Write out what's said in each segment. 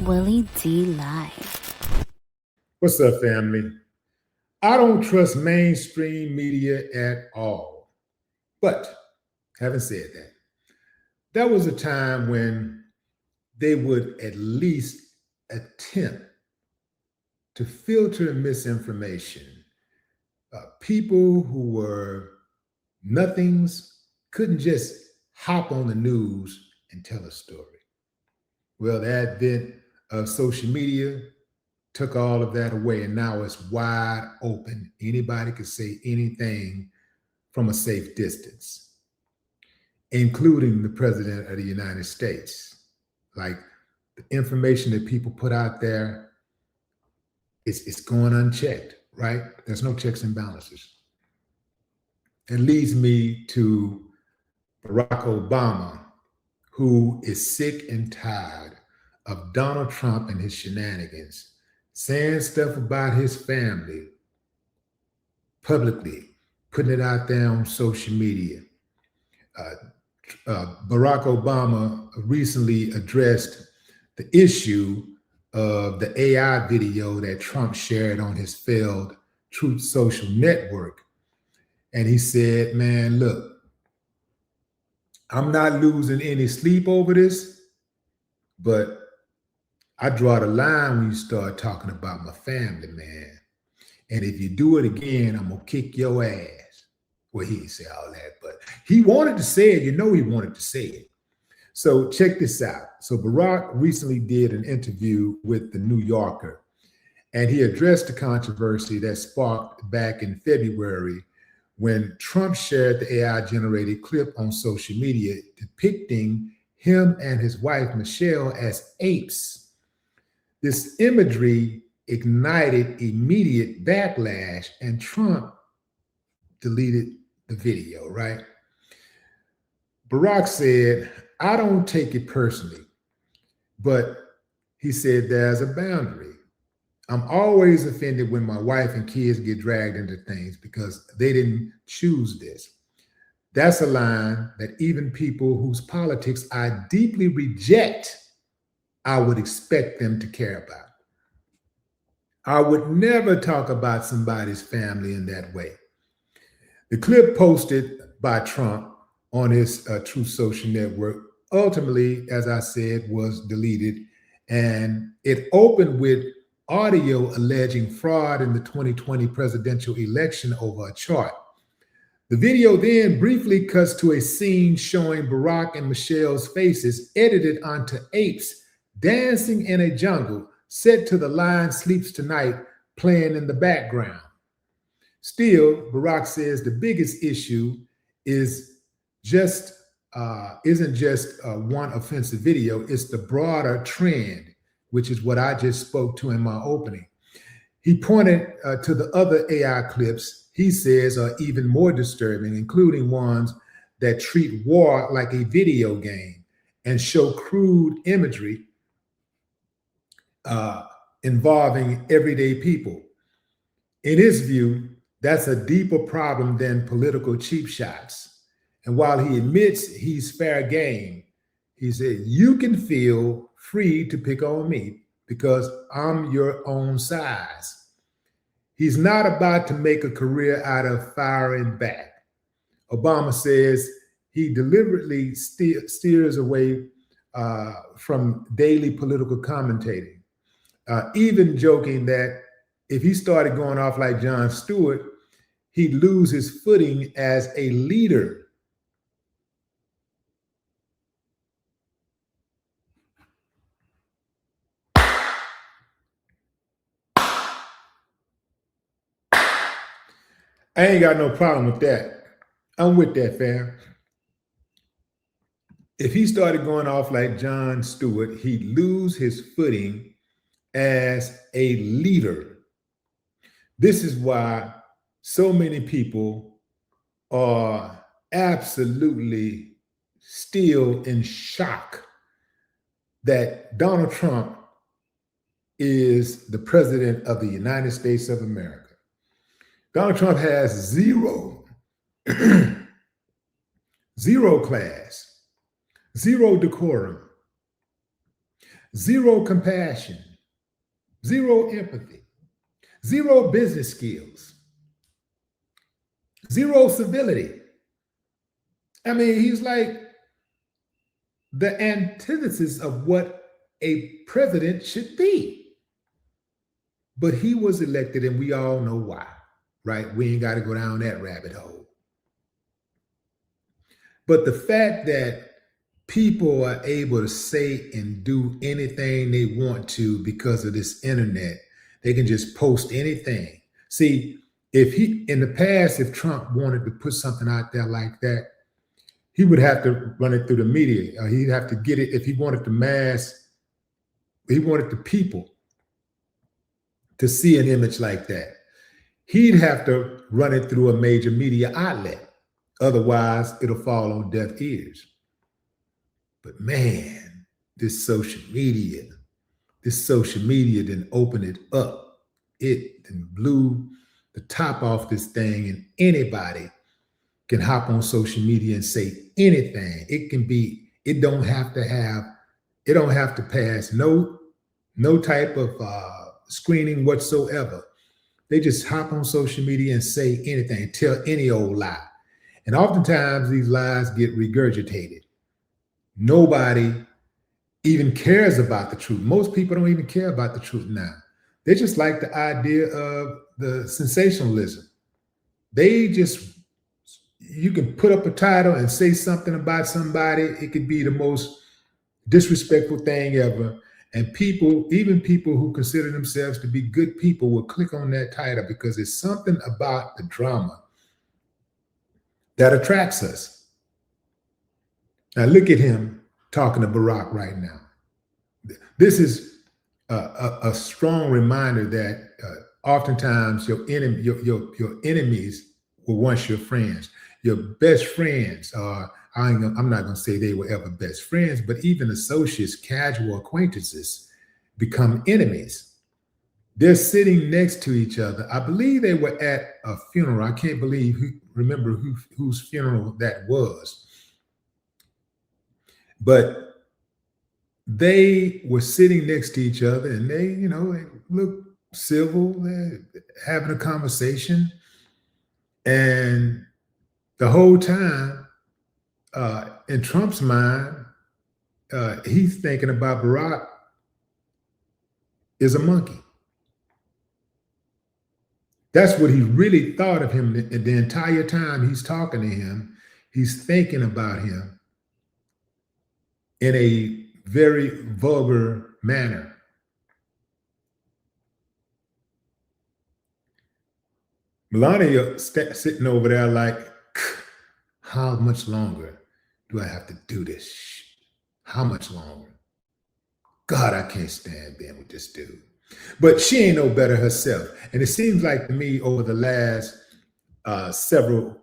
Willie D Live. What's up, family? I don't trust mainstream media at all. But having said that, there was a time when they would at least attempt to filter misinformation. People who were nothings couldn't just hop on the news and tell a story. Well, the advent of social media took all of that away, and now it's wide open. Anybody can say anything from a safe distance, including the President of the United States. Like, the information that people put out there, it's going unchecked, right? There's no checks and balances. It leads me to Barack Obama, who is sick and tired of Donald Trump and his shenanigans, saying stuff about his family publicly, putting it out there on social media. Barack Obama recently addressed the issue of the AI video that Trump shared on his failed Truth Social network. And he said, man, look, I'm not losing any sleep over this, but I draw the line when you start talking about my family, man. And if you do it again, I'm going to kick your ass. Well, he didn't say all that, but he wanted to say it. You know he wanted to say it. So check this out. So Barack recently did an interview with the New Yorker, and he addressed the controversy that sparked back in February when Trump shared the AI-generated clip on social media depicting him and his wife, Michelle, as apes. This imagery ignited immediate backlash, and Trump deleted the video, right? Barack said, I don't take it personally, but he said there's a boundary. I'm always offended when my wife and kids get dragged into things because they didn't choose this. That's a line that even people whose politics I deeply reject, I would expect them to care about. I would never talk about somebody's family in that way. The clip posted by Trump on his Truth Social network ultimately, as I said, was deleted, and it opened with audio alleging fraud in the 2020 presidential election over a chart. The video then briefly cuts to a scene showing Barack and Michelle's faces edited onto apes dancing in a jungle, set to the line Sleeps Tonight playing in the background. Still, Barack says the biggest issue isn't just one offensive video, it's the broader trend, which is what I just spoke to in my opening. He pointed to the other AI clips he says are even more disturbing, including ones that treat war like a video game and show crude imagery involving everyday people. In his view, that's a deeper problem than political cheap shots. And while he admits he's fair game, he said, you can feel free to pick on me because I'm your own size. He's not about to make a career out of firing back. Obama says he deliberately steers away from daily political commentating, even joking that if he started going off like Jon Stewart, he'd lose his footing as a leader. I ain't got no problem with that. I'm with that, fam. If he started going off like Jon Stewart, he'd lose his footing as a leader. This is why so many people are absolutely still in shock that Donald Trump is the president of the United States of America. Donald Trump has zero class, zero decorum, zero compassion, zero empathy, zero business skills, zero civility. I mean, he's like the antithesis of what a president should be. But he was elected, and we all know why, right? We ain't got to go down that rabbit hole. But the fact that people are able to say and do anything they want to because of this internet, they can just post anything. See, in the past, if Trump wanted to put something out there like that, he would have to run it through the media. He'd have to get it if he wanted the people to see an image like that. He'd have to run it through a major media outlet. Otherwise, it'll fall on deaf ears. But man, this social media didn't open it up. It done blew the top off this thing, and anybody can hop on social media and say anything. It don't have to pass no type of screening whatsoever. They just hop on social media and say anything, tell any old lie. And oftentimes these lies get regurgitated. Nobody even cares about the truth. Most people don't even care about the truth now. They just like the idea of the sensationalism. You can put up a title and say something about somebody. It could be the most disrespectful thing ever. And even people who consider themselves to be good people will click on that title because it's something about the drama that attracts us. Now look at him talking to Barack right now. This is a strong reminder that oftentimes your enemies were once your friends. Your best friends are, I'm not going to say they were ever best friends, but even associates, casual acquaintances become enemies. They're sitting next to each other. I believe they were at a funeral. I can't remember whose funeral that was. But they were sitting next to each other, and they look civil. They're having a conversation. And the whole time, in Trump's mind, he's thinking about Barack is a monkey. That's what he really thought of him the entire time he's talking to him. He's thinking about him in a very vulgar manner. Melania sitting over there like, how much longer do I have to do this? How much longer? God, I can't stand being with this dude. But she ain't no better herself. And it seems like to me over the last several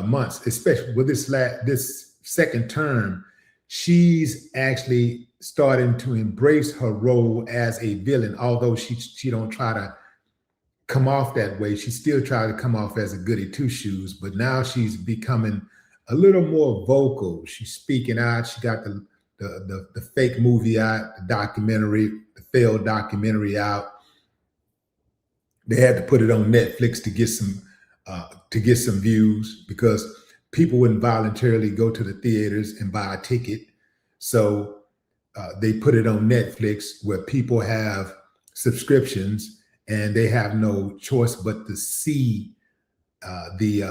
months, especially with this second term, she's actually starting to embrace her role as a villain. Although she don't try to come off that way, she still tries to come off as a goody two shoes. But now she's becoming a little more vocal. She's speaking out. She got the fake movie out, the failed documentary out. They had to put it on Netflix to get some views because people wouldn't voluntarily go to the theaters and buy a ticket. So they put it on Netflix where people have subscriptions and they have no choice but to see the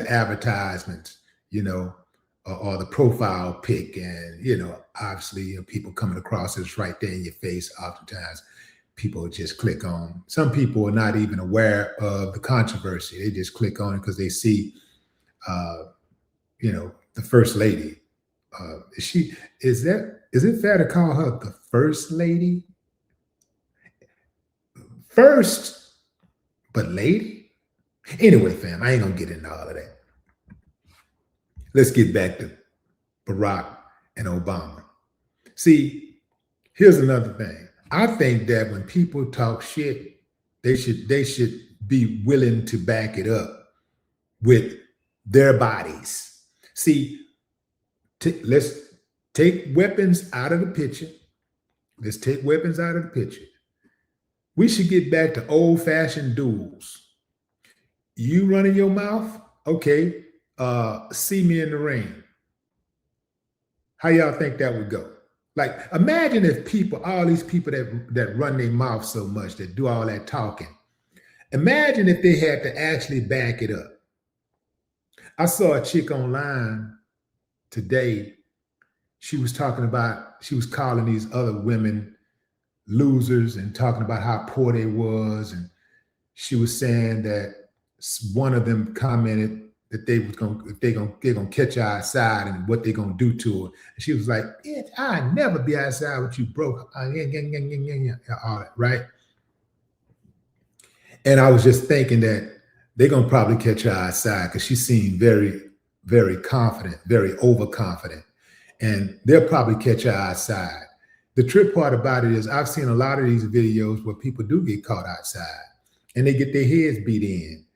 advertisements, or the profile pic, and obviously people coming across it's right there in your face. Oftentimes people just click on. Some people are not even aware of the controversy. They just click on it because they see the first lady. Is it fair to call her the first lady? First, but lady? Anyway, fam, I ain't gonna get into all of that. Let's get back to Barack and Obama. See, here's another thing. I think that when people talk shit, they should be willing to back it up with their bodies. See, let's take weapons out of the picture. Let's take weapons out of the picture. We should get back to old-fashioned duels. You running your mouth? Okay. See me in the ring. How y'all think that would go? Like, imagine if people, all these people that run their mouth so much, that do all that talking, imagine if they had to actually back it up. I saw a chick online today. She was calling these other women losers and talking about how poor they was. And she was saying that one of them commented that they're gonna catch her outside and what they're gonna do to her. And she was like, "Bitch, I'll never be outside with you broke." All that, right? And I was just thinking that they're gonna probably catch her outside because she seemed very, very confident, very overconfident. And they'll probably catch her outside. The trip part about it is I've seen a lot of these videos where people do get caught outside and they get their heads beat in.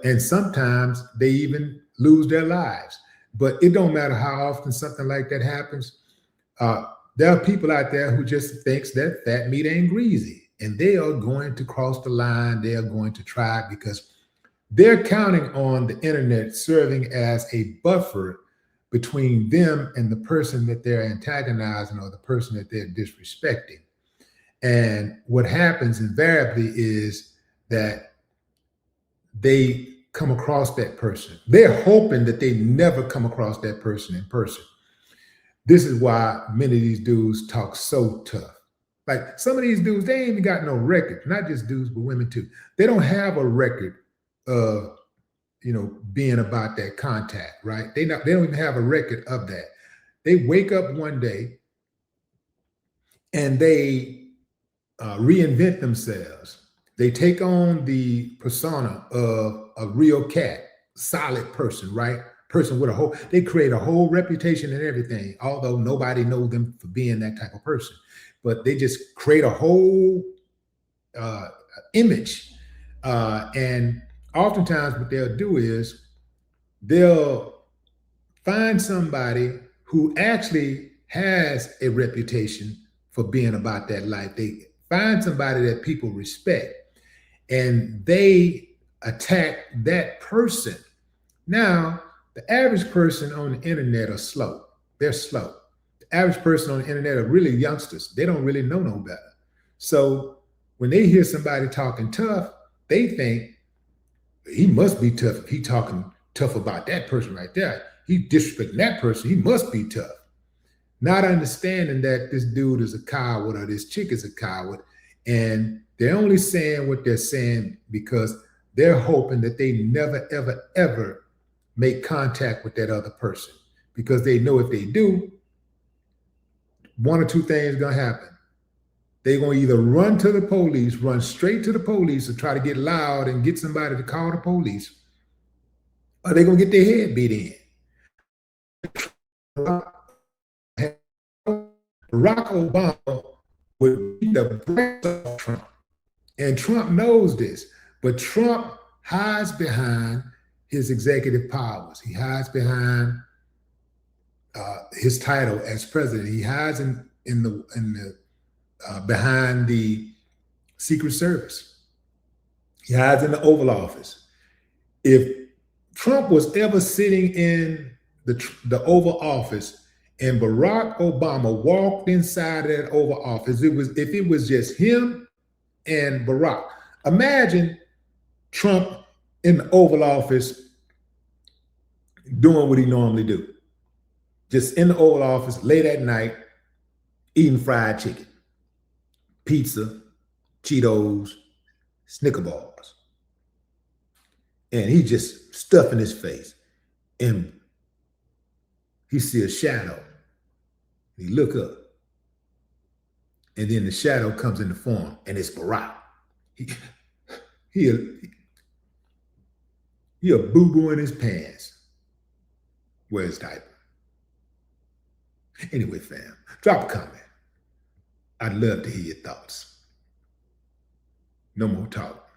And sometimes they even lose their lives. But it don't matter how often something like that happens. There are people out there who just thinks that fat meat ain't greasy, and they are going to cross the line. They are going to try because they're counting on the internet serving as a buffer between them and the person that they're antagonizing or the person that they're disrespecting. And what happens invariably is that they come across that person. They're hoping that they never come across that person in person. This is why many of these dudes talk so tough. Like some of these dudes, they ain't even got no record, not just dudes, but women too. They don't have a record of, being about that contact, right? They don't even have a record of that. They wake up one day and they reinvent themselves. They take on the persona of a real cat, solid person, right? Person with they create a whole reputation and everything, although nobody knows them for being that type of person. But they just create a whole image. And oftentimes what they'll do is they'll find somebody who actually has a reputation for being about that life. They find somebody that people respect and they attack that person. Now, the average person on the internet are slow. They're slow. The average person on the internet are really youngsters. They don't really know no better. So when they hear somebody talking tough, they think he must be tough. If he talking tough about that person right there, he disrespecting that person, he must be tough. Not understanding that this dude is a coward or this chick is a coward. And they're only saying what they're saying because they're hoping that they never, ever, ever make contact with that other person. Because they know if they do, one or two things are going to happen. They're going to either run straight to the police, or try to get loud and get somebody to call the police, or they're going to get their head beat in. Barack Obama would beat the brakes off Trump. And Trump knows this, but Trump hides behind his executive powers. He hides behind his title as president. He hides behind the Secret Service. He hides in the Oval Office. If Trump was ever sitting in the Oval Office and Barack Obama walked inside of that Oval Office, if it was just him and Barack. Imagine Trump in the Oval Office doing what he normally do. Just in the Oval Office late at night, eating fried chicken, pizza, Cheetos, Snicker bars. And he just stuffing his face. And he see a shadow. He look up. And then the shadow comes in the form, and it's Barack. He a boo-boo in his pants. Wear his diaper. Anyway, fam, drop a comment. I'd love to hear your thoughts. No more talk.